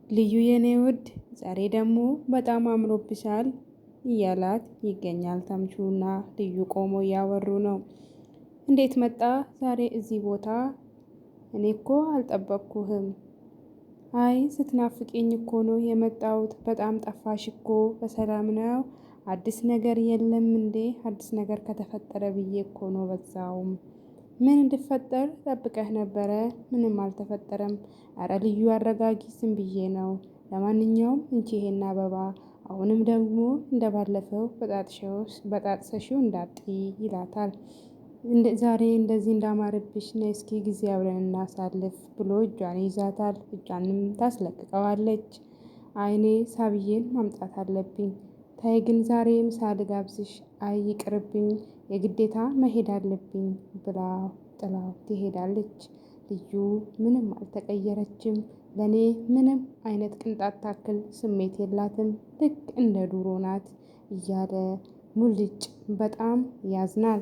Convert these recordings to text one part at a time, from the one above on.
ልዩ የኔ ውድ ዛሬ ደግሞ በጣም አምሮብሻል እያላት ይገኛል። ተምቹና ልዩ ቆሞ እያወሩ ነው። እንዴት መጣ ዛሬ እዚህ ቦታ? እኔ እኮ አልጠበቅኩህም። አይ ስትናፍቂኝ እኮ ነው የመጣሁት። በጣም ጠፋሽ እኮ። በሰላም ነው? አዲስ ነገር የለም እንዴ? አዲስ ነገር ከተፈጠረ ብዬ እኮ ነው። በዛውም ምን እንድፈጠር ጠብቀህ ነበረ? ምንም አልተፈጠረም። አረ ልዩ አረጋጊ፣ ዝም ብዬ ነው። ለማንኛውም እንቺ ይሄን አበባ አሁንም ደግሞ እንደባለፈው በጣጥሰሽው እንዳጥይ ይላታል። ዛሬ እንደዚህ እንዳማረብሽ ነይ እስኪ ጊዜ አብረን እናሳልፍ ብሎ እጇን ይዛታል። እጇንም ታስለቅቀዋለች። አይኔ ሳብዬን ማምጣት አለብኝ። ታይ ግን ዛሬ ምሳ ልጋብዝሽ። አይ ይቅርብኝ፣ የግዴታ መሄድ አለብኝ ብላ ጥላው ትሄዳለች። ልዩ ምንም አልተቀየረችም። ለኔ ምንም አይነት ቅንጣት ታክል ስሜት የላትም። ልክ እንደ ዱሮ ናት እያለ ሙልጭ በጣም ያዝናል።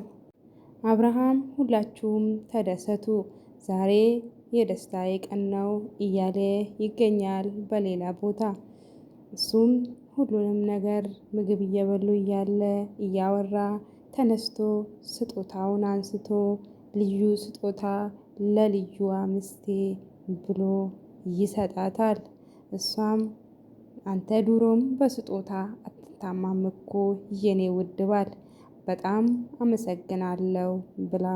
አብርሃም ሁላችሁም ተደሰቱ፣ ዛሬ የደስታዬ ቀን ነው እያለ ይገኛል በሌላ ቦታ። እሱም ሁሉንም ነገር ምግብ እየበሉ እያለ እያወራ ተነስቶ ስጦታውን አንስቶ ልዩ ስጦታ ለልዩዋ ሚስቴ ብሎ ይሰጣታል። እሷም አንተ ድሮም በስጦታ አትታማም እኮ የኔ ውድ ባል፣ በጣም አመሰግናለሁ ብላ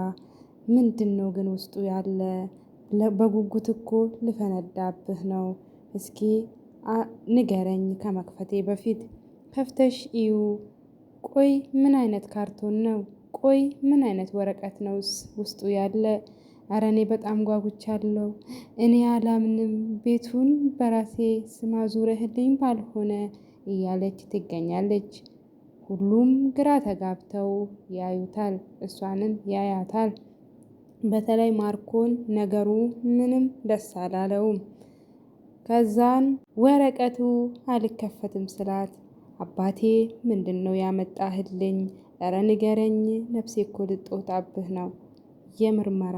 ምንድነው ግን ውስጡ ያለ? በጉጉት እኮ ልፈነዳብህ ነው። እስኪ ንገረኝ ከመክፈቴ በፊት ከፍተሽ እዩ። ቆይ ምን አይነት ካርቶን ነው? ቆይ ምን አይነት ወረቀት ነውስ ውስጡ ያለ? አረ እኔ በጣም ጓጉቻለሁ። እኔ አላምንም ቤቱን በራሴ ስም አዙረህልኝ ባልሆነ እያለች ትገኛለች። ሁሉም ግራ ተጋብተው ያዩታል፣ እሷንም ያያታል። በተለይ ማርኮን ነገሩ ምንም ደስ አላለውም። ከዛን ወረቀቱ አልከፈትም ስላት አባቴ ምንድነው ያመጣህልኝ? እረ ንገረኝ፣ ነፍሴ እኮ ልትወጣብህ ነው። የምርመራ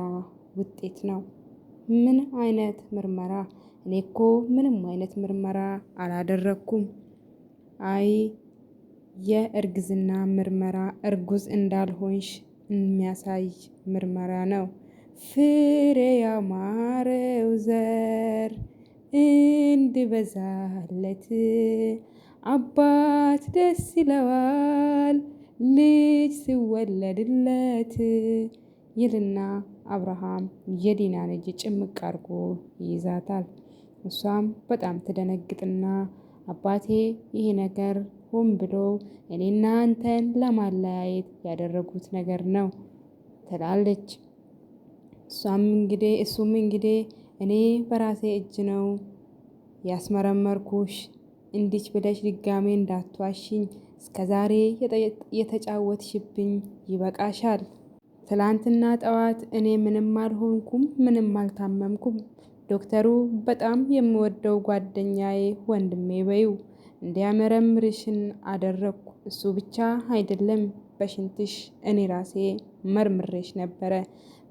ውጤት ነው። ምን አይነት ምርመራ? እኔ እኮ ምንም አይነት ምርመራ አላደረኩም። አይ የእርግዝና ምርመራ፣ እርጉዝ እንዳልሆንሽ የሚያሳይ ምርመራ ነው። ፍሬ ያማረው ዘር እንዲበዛለት አባት ደስ ይለዋል ልጅ ሲወለድለት ይልና አብርሃም የዲናን እጅ ጭምቅ አድርጎ ይይዛታል። እሷም በጣም ትደነግጥና አባቴ ይሄ ነገር ሆን ብሎ እኔና አንተን ለማለያየት ያደረጉት ነገር ነው ትላለች። እሱም እንግዲህ እኔ በራሴ እጅ ነው ያስመረመርኩሽ፣ እንዲች ብለሽ ድጋሜ እንዳትዋሽኝ፣ እስከዛሬ የተጫወትሽብኝ ይበቃሻል። ትላንትና ጠዋት እኔ ምንም አልሆንኩም፣ ምንም አልታመምኩም። ዶክተሩ በጣም የምወደው ጓደኛዬ ወንድሜ በይው እንዲያመረምርሽን አደረግኩ። እሱ ብቻ አይደለም በሽንትሽ እኔ ራሴ መርምሬሽ ነበረ።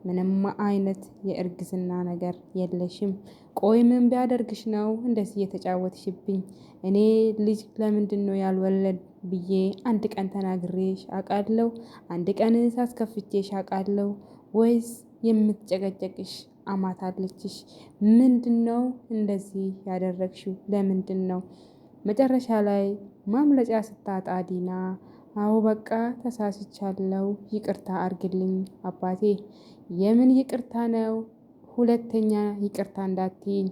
ምንም አይነት የእርግዝና ነገር የለሽም። ቆይ ምን ቢያደርግሽ ነው እንደዚህ የተጫወትሽብኝ? እኔ ልጅ ለምንድነው ያልወለድ ብዬ አንድ ቀን ተናግሬሽ አውቃለሁ? አንድ ቀን ሳስከፍቼሽ አውቃለሁ? ወይስ የምትጨቀጨቅሽ አማት አለችሽ? ምንድነው እንደዚህ ያደረግሽው? ለምንድነው? መጨረሻ ላይ ማምለጫ ስታጣ ዲና አዎ በቃ ተሳስቻለሁ፣ ይቅርታ አርግልኝ አባቴ። የምን ይቅርታ ነው? ሁለተኛ ይቅርታ እንዳትይኝ፣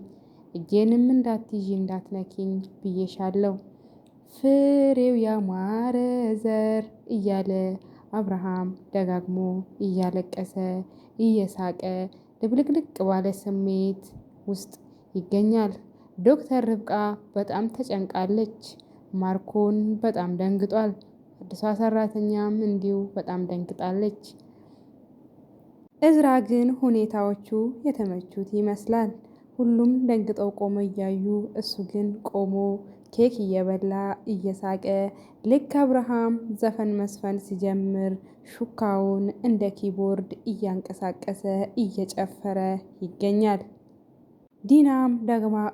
እጄንም እንዳትይዥ እንዳትነኪኝ ብዬሻለሁ። ፍሬው ያማረ ዘር እያለ አብርሃም ደጋግሞ እያለቀሰ እየሳቀ ድብልቅልቅ ባለ ስሜት ውስጥ ይገኛል። ዶክተር ርብቃ በጣም ተጨንቃለች። ማርኮን በጣም ደንግጧል። አዲሷ ሰራተኛም እንዲሁ በጣም ደንግጣለች። እዝራ ግን ሁኔታዎቹ የተመቹት ይመስላል። ሁሉም ደንግጠው ቆሞ እያዩ እሱ ግን ቆሞ ኬክ እየበላ እየሳቀ ልክ አብርሃም ዘፈን መስፈን ሲጀምር ሹካውን እንደ ኪቦርድ እያንቀሳቀሰ እየጨፈረ ይገኛል። ዲናም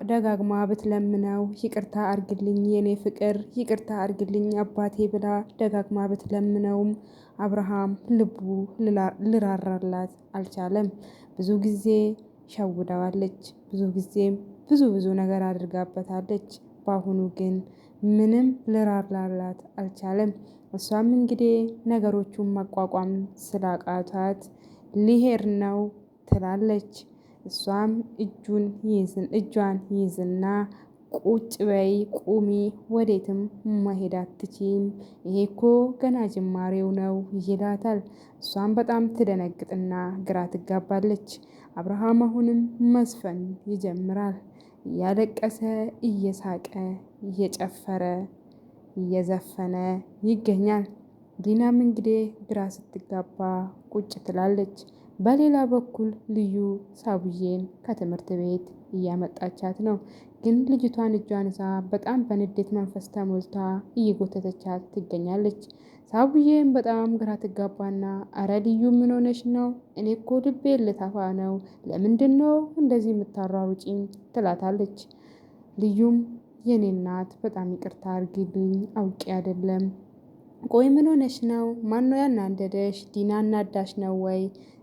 ደጋግማ ብትለምነው ይቅርታ አርግልኝ የኔ ፍቅር ይቅርታ አርግልኝ አባቴ ብላ ደጋግማ ብትለምነውም አብርሃም ልቡ ልራራላት አልቻለም። ብዙ ጊዜ ሸውደዋለች። ብዙ ጊዜም ብዙ ነገር አድርጋበታለች። በአሁኑ ግን ምንም ልራራላት አልቻለም። እሷም እንግዲህ ነገሮቹን መቋቋም ስላቃታት ሊሄድ ነው ትላለች። እሷም እጇን ይዝና ቁጭ በይ ቁሚ፣ ወዴትም መሄድ አትችይም፣ ይሄ እኮ ገና ጅማሬው ነው ይላታል። እሷም በጣም ትደነግጥና ግራ ትጋባለች። አብርሃም አሁንም መዝፈን ይጀምራል። እያለቀሰ እየሳቀ እየጨፈረ እየዘፈነ ይገኛል። ዲናም እንግዲህ ግራ ስትጋባ ቁጭ ትላለች። በሌላ በኩል ልዩ ሳቡዬን ከትምህርት ቤት እያመጣቻት ነው። ግን ልጅቷን እጇን ይዛ በጣም በንዴት መንፈስ ተሞልታ እየጎተተቻት ትገኛለች። ሳቡዬም በጣም ግራ ትጋባና አረ ልዩ ምን ሆነሽ ነው? እኔ እኮ ልቤ ልተፋ ነው። ለምንድነው እንደዚህ የምታሯሩጪኝ? ትላታለች። ልዩም የኔ እናት በጣም ይቅርታ አርጊልኝ አውቄ አይደለም። ቆይ ምን ሆነሽ ነው? ማነው ያናደደሽ? ዲና አናዳሽ ነው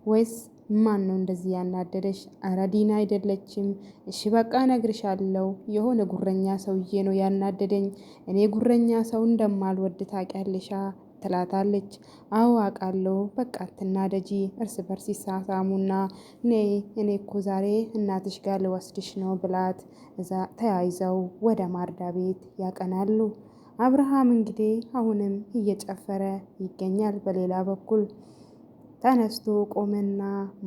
ወይስ ማን ነው እንደዚህ ያናደደሽ? አረ ዲና አይደለችም። እሺ በቃ እነግርሻለሁ። የሆነ ጉረኛ ሰውዬ ነው ያናደደኝ። እኔ ጉረኛ ሰው እንደማልወድ ታውቂያለሻ ትላታለች። አዎ አውቃለሁ። በቃ አትናደጂ። እርስ በርስ ይሳሳሙና እኔ እኮ ዛሬ እናትሽ ጋር ልወስድሽ ነው ብላት እዛ ተያይዘው ወደ ማርዳ ቤት ያቀናሉ። አብርሃም እንግዲህ አሁንም እየጨፈረ ይገኛል። በሌላ በኩል ተነስቶ ቆመና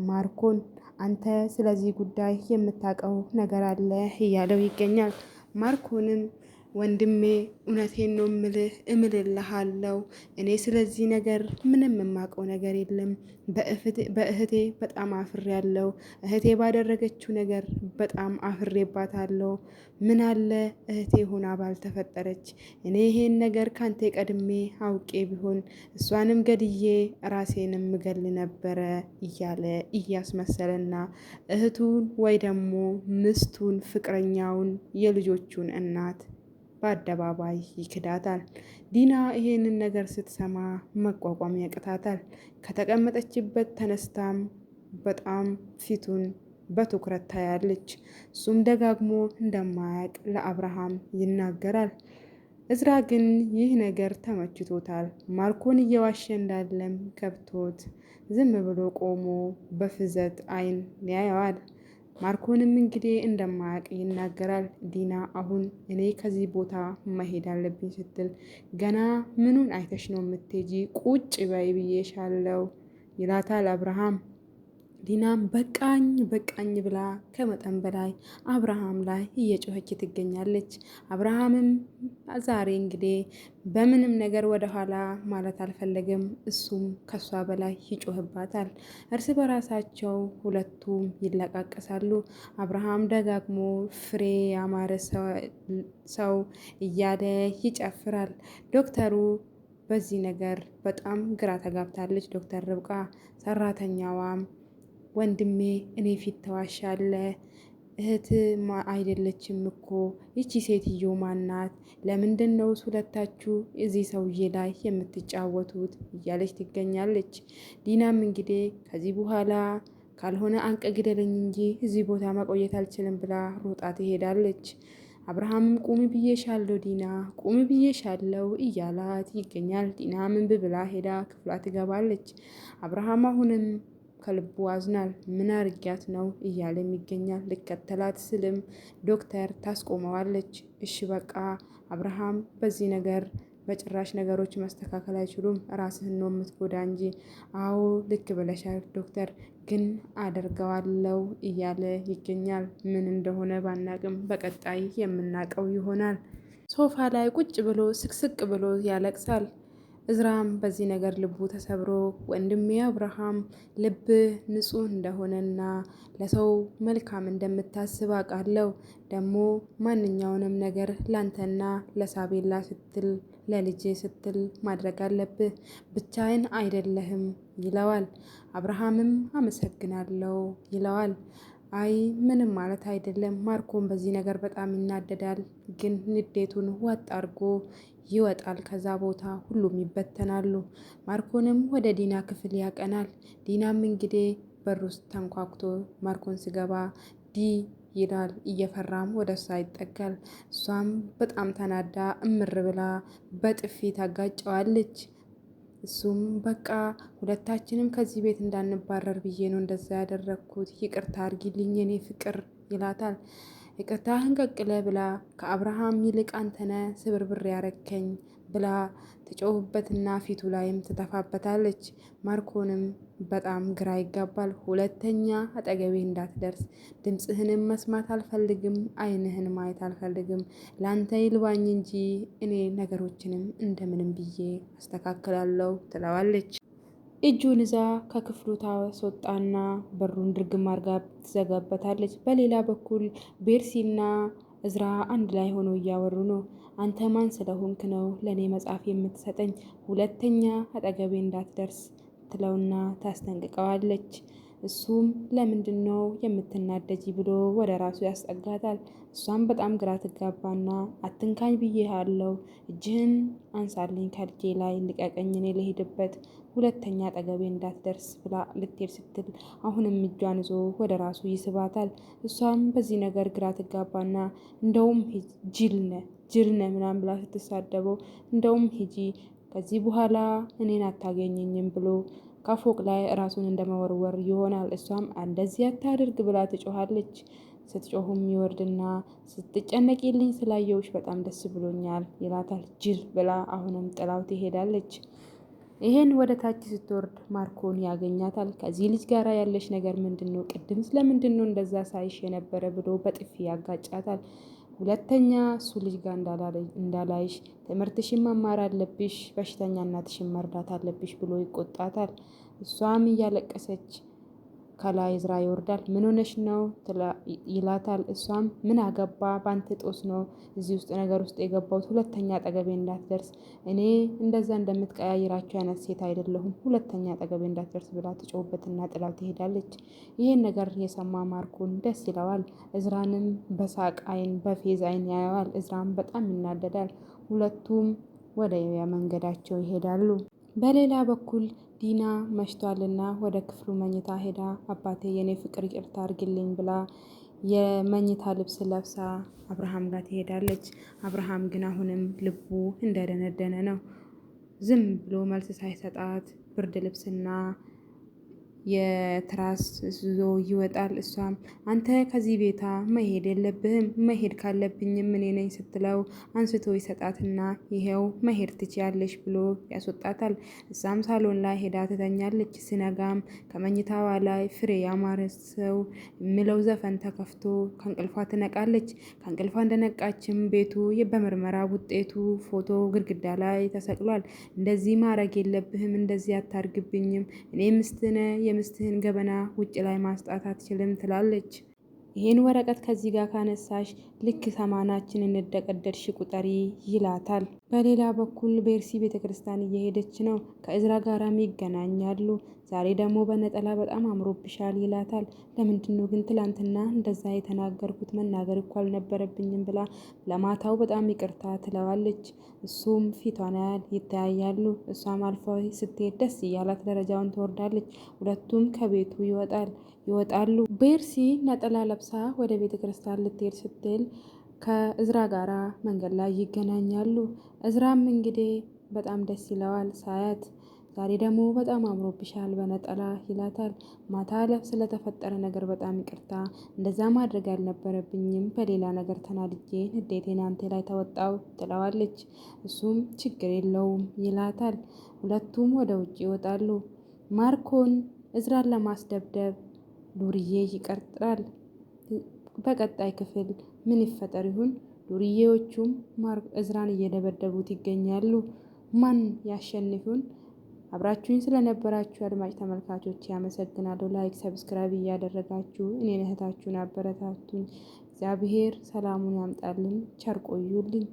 ማርኮን አንተ ስለዚህ ጉዳይ የምታውቀው ነገር አለ እያለው ይገኛል። ማርኮንም ወንድሜ እውነቴን ነው እምልልሃለሁ እኔ ስለዚህ ነገር ምንም የማውቀው ነገር የለም። በእህቴ በጣም አፍሬያለሁ። እህቴ ባደረገችው ነገር በጣም አፍሬባታለሁ። ምን አለ እህቴ ሆና ባልተፈጠረች። እኔ ይሄን ነገር ካንተ ቀድሜ አውቄ ቢሆን እሷንም ገድዬ ራሴንም እገል ነበረ እያለ እያስመሰለና እህቱን ወይ ደግሞ ምስቱን፣ ፍቅረኛውን፣ የልጆቹን እናት በአደባባይ ይክዳታል። ዲና ይሄንን ነገር ስትሰማ መቋቋም ያቅታታል። ከተቀመጠችበት ተነስታም በጣም ፊቱን በትኩረት ታያለች። እሱም ደጋግሞ እንደማያውቅ ለአብርሃም ይናገራል። እዝራ ግን ይህ ነገር ተመችቶታል። ማርኮን እየዋሸ እንዳለም ገብቶት ዝም ብሎ ቆሞ በፍዘት አይን ያየዋል። ማርኮንም እንግዲህ እንደማያውቅ ይናገራል። ዲና አሁን እኔ ከዚህ ቦታ መሄድ አለብኝ ስትል ገና ምኑን አይተሽ ነው የምትሄጂ? ቁጭ በይ ብዬሻለው ይላታል አብርሃም። ዲናም በቃኝ በቃኝ ብላ ከመጠን በላይ አብርሃም ላይ እየጮኸች ትገኛለች። አብርሃምም ዛሬ እንግዲህ በምንም ነገር ወደኋላ ማለት አልፈለግም። እሱም ከሷ በላይ ይጮህባታል። እርስ በራሳቸው ሁለቱም ይለቃቀሳሉ። አብርሃም ደጋግሞ ፍሬ ያማረ ሰው እያለ ይጨፍራል። ዶክተሩ በዚህ ነገር በጣም ግራ ተጋብታለች። ዶክተር ርብቃ ሰራተኛዋም ወንድሜ እኔ ፊት ተዋሻለ፣ እህት አይደለችም እኮ ይቺ ሴትዮ ማናት? ለምንድን ነው ሁለታችሁ እዚህ ሰውዬ ላይ የምትጫወቱት? እያለች ትገኛለች። ዲናም እንግዲህ ከዚህ በኋላ ካልሆነ አንቀ ግደለኝ እንጂ እዚህ ቦታ መቆየት አልችልም ብላ ሮጣ ትሄዳለች። አብርሃምም ቁሚ ብዬሻለሁ ዲና ቁሚ ብዬሻለሁ እያላት ይገኛል። ዲና ምን ብላ ሄዳ ክፍሏ ትገባለች። አብርሃም አሁንም ከልቡ አዝናል። ምን አርጊያት ነው እያለም ይገኛል። ልከተላት ስልም ዶክተር ታስቆመዋለች። እሺ በቃ አብርሃም በዚህ ነገር በጭራሽ ነገሮች መስተካከል አይችሉም፣ ራስህን ነው የምትጎዳ እንጂ። አዎ ልክ ብለሻል ዶክተር፣ ግን አደርገዋለሁ እያለ ይገኛል። ምን እንደሆነ ባናቅም በቀጣይ የምናቀው ይሆናል። ሶፋ ላይ ቁጭ ብሎ ስቅስቅ ብሎ ያለቅሳል። እዝራም በዚህ ነገር ልቡ ተሰብሮ ወንድሜ አብርሃም ልብ ንጹህ እንደሆነና ለሰው መልካም እንደምታስብ አውቃለሁ። ደግሞ ማንኛውንም ነገር ላንተና ለሳቤላ ስትል ለልጄ ስትል ማድረግ አለብህ፣ ብቻዬን አይደለህም ይለዋል። አብርሃምም አመሰግናለሁ ይለዋል። አይ ምንም ማለት አይደለም። ማርኮን በዚህ ነገር በጣም ይናደዳል፣ ግን ንዴቱን ዋጥ አድርጎ ይወጣል ከዛ ቦታ። ሁሉም ይበተናሉ። ማርኮንም ወደ ዲና ክፍል ያቀናል። ዲናም እንግዲህ በር ውስጥ ተንኳኩቶ ማርኮን ሲገባ ዲ ይላል። እየፈራም ወደ እሷ ይጠጋል። እሷም በጣም ተናዳ እምር ብላ በጥፊ ታጋጨዋለች። እሱም በቃ ሁለታችንም ከዚህ ቤት እንዳንባረር ብዬ ነው እንደዛ ያደረግኩት፣ ይቅርታ አድርጊልኝ የኔ ፍቅር ይላታል። ይቅርታህን ቀቅለ ብላ ከአብርሃም ይልቅ አንተነ ስብርብር ያረከኝ ብላ ትጮህበትና ፊቱ ላይም ትተፋበታለች። ማርኮንም በጣም ግራ ይጋባል። ሁለተኛ አጠገቤ እንዳትደርስ፣ ድምፅህንም መስማት አልፈልግም፣ አይንህን ማየት አልፈልግም፣ ላንተ ይልባኝ እንጂ እኔ ነገሮችንም እንደምንም ብዬ አስተካክላለሁ ትለዋለች። እጁን ይዛ ከክፍሉ ታስወጣና በሩን ድርግም አርጋ ትዘጋበታለች። በሌላ በኩል ቤርሲና እዝራ አንድ ላይ ሆኖ እያወሩ ነው። አንተ ማን ስለሆንክ ነው ለእኔ መጽሐፍ የምትሰጠኝ? ሁለተኛ አጠገቤ እንዳትደርስ ትለውና ታስጠንቅቀዋለች። እሱም ለምንድን ነው የምትናደጂ ብሎ ወደ ራሱ ያስጠጋታል። እሷም በጣም ግራ ትጋባና አትንካኝ ብዬሃለሁ፣ እጅህን አንሳልኝ ከልጄ ላይ ልቀቀኝ፣ እኔ ልሄድበት፣ ሁለተኛ አጠገቤ እንዳትደርስ ብላ ልትሄድ ስትል አሁንም እጇን ይዞ ወደ ራሱ ይስባታል። እሷም በዚህ ነገር ግራ ትጋባና እንደውም ጅልነ ምናምን ብላ ስትሳደበው እንደውም ሂጂ ከዚህ በኋላ እኔን አታገኘኝም ብሎ ከፎቅ ላይ ራሱን እንደመወርወር ይሆናል። እሷም እንደዚህ አታድርግ ብላ ትጮኻለች። ስትጮሁም ይወርድና ስትጨነቂልኝ ስላየውሽ በጣም ደስ ብሎኛል ይላታል። ጅል ብላ አሁንም ጥላው ትሄዳለች። ይሄን ወደ ታች ስትወርድ ማርኮን ያገኛታል። ከዚህ ልጅ ጋር ያለሽ ነገር ምንድን ነው? ቅድም ስለምንድን ነው እንደዛ ሳይሽ የነበረ ብሎ በጥፊ ያጋጫታል። ሁለተኛ እሱ ልጅ ጋር እንዳላይሽ፣ ትምህርትሽን መማር አለብሽ፣ በሽተኛ እናትሽን መርዳት አለብሽ ብሎ ይቆጣታል። እሷም እያለቀሰች ከላይ እዝራ ይወርዳል። ምን ሆነሽ ነው ይላታል። እሷም ምን አገባ በአንተ ጦስ ነው እዚህ ውስጥ ነገር ውስጥ የገባሁት፣ ሁለተኛ አጠገቤ እንዳትደርስ፣ እኔ እንደዛ እንደምትቀያይራቸው አይነት ሴት አይደለሁም፣ ሁለተኛ አጠገቤ እንዳትደርስ ብላ ትጮህበትና ጥላው ትሄዳለች። ይህን ነገር የሰማ ማርኮን ደስ ይለዋል። እዝራንም በሳቅ አይን በፌዝ አይን ያየዋል። እዝራም በጣም ይናደዳል። ሁለቱም ወደ መንገዳቸው ይሄዳሉ። በሌላ በኩል ዲና መሽቷልና ወደ ክፍሉ መኝታ ሄዳ አባቴ የኔ ፍቅር ይቅርታ አድርግልኝ ብላ የመኝታ ልብስ ለብሳ አብርሃም ጋር ትሄዳለች። አብርሃም ግን አሁንም ልቡ እንደደነደነ ነው። ዝም ብሎ መልስ ሳይሰጣት ብርድ ልብስና የትራስ ይዞ ይወጣል። እሷም አንተ ከዚህ ቤታ መሄድ የለብህም፣ መሄድ ካለብኝም እኔ ነኝ ስትለው አንስቶ ይሰጣትና ይሄው መሄድ ትችያለሽ ብሎ ያስወጣታል። እሷም ሳሎን ላይ ሄዳ ትተኛለች። ሲነጋም ከመኝታዋ ላይ ፍሬ ያማረ ሰው የሚለው ዘፈን ተከፍቶ ከእንቅልፏ ትነቃለች። ከእንቅልፏ እንደነቃችም ቤቱ በምርመራ ውጤቱ ፎቶ ግድግዳ ላይ ተሰቅሏል። እንደዚህ ማድረግ የለብህም፣ እንደዚህ አታርግብኝም፣ እኔ ምስትነ የምስትህን ገበና ውጭ ላይ ማስጣት አትችልም ትላለች። ይህን ወረቀት ከዚህ ጋር ካነሳሽ ልክ ሰማናችን እንደቀደድሽ ቁጠሪ ይላታል። በሌላ በኩል ቤርሲ ቤተክርስቲያን እየሄደች ነው። ከእዝራ ጋራም ይገናኛሉ። ዛሬ ደግሞ በነጠላ በጣም አምሮብሻል ይላታል። ለምንድን ነው ግን ትላንትና እንደዛ የተናገርኩት? መናገር እኮ አልነበረብኝም ብላ ለማታው በጣም ይቅርታ ትለዋለች። እሱም ፊቷን ይተያያሉ። እሷም አልፎ ስትሄድ ደስ እያላት ደረጃውን ትወርዳለች። ሁለቱም ከቤቱ ይወጣሉ። ቤርሲ ነጠላ ለብሳ ወደ ቤተ ክርስቲያን ልትሄድ ስትል ከእዝራ ጋራ መንገድ ላይ ይገናኛሉ። እዝራም እንግዲህ በጣም ደስ ይለዋል ሳያት። ዛሬ ደግሞ በጣም አምሮብሻል በነጠላ ይላታል። ማታ ስለተፈጠረ ነገር በጣም ይቅርታ፣ እንደዛ ማድረግ አልነበረብኝም፣ በሌላ ነገር ተናድጄ ንዴቴን አንተ ላይ ተወጣው ትለዋለች። እሱም ችግር የለውም ይላታል። ሁለቱም ወደ ውጭ ይወጣሉ። ማርኮን እዝራን ለማስደብደብ ዱርዬ ይቀጥራል። በቀጣይ ክፍል ምን ይፈጠር ይሁን? ዱርዬዎቹም እዝራን እየደበደቡት ይገኛሉ። ማን ያሸንፉን? አብራችሁኝ ስለነበራችሁ አድማጭ ተመልካቾች ያመሰግናለሁ። ላይክ፣ ሰብስክራይብ እያደረጋችሁ እኔን እህታችሁን አበረታቱኝ። እግዚአብሔር ሰላሙን ያምጣልን። ቸር ቆዩልኝ።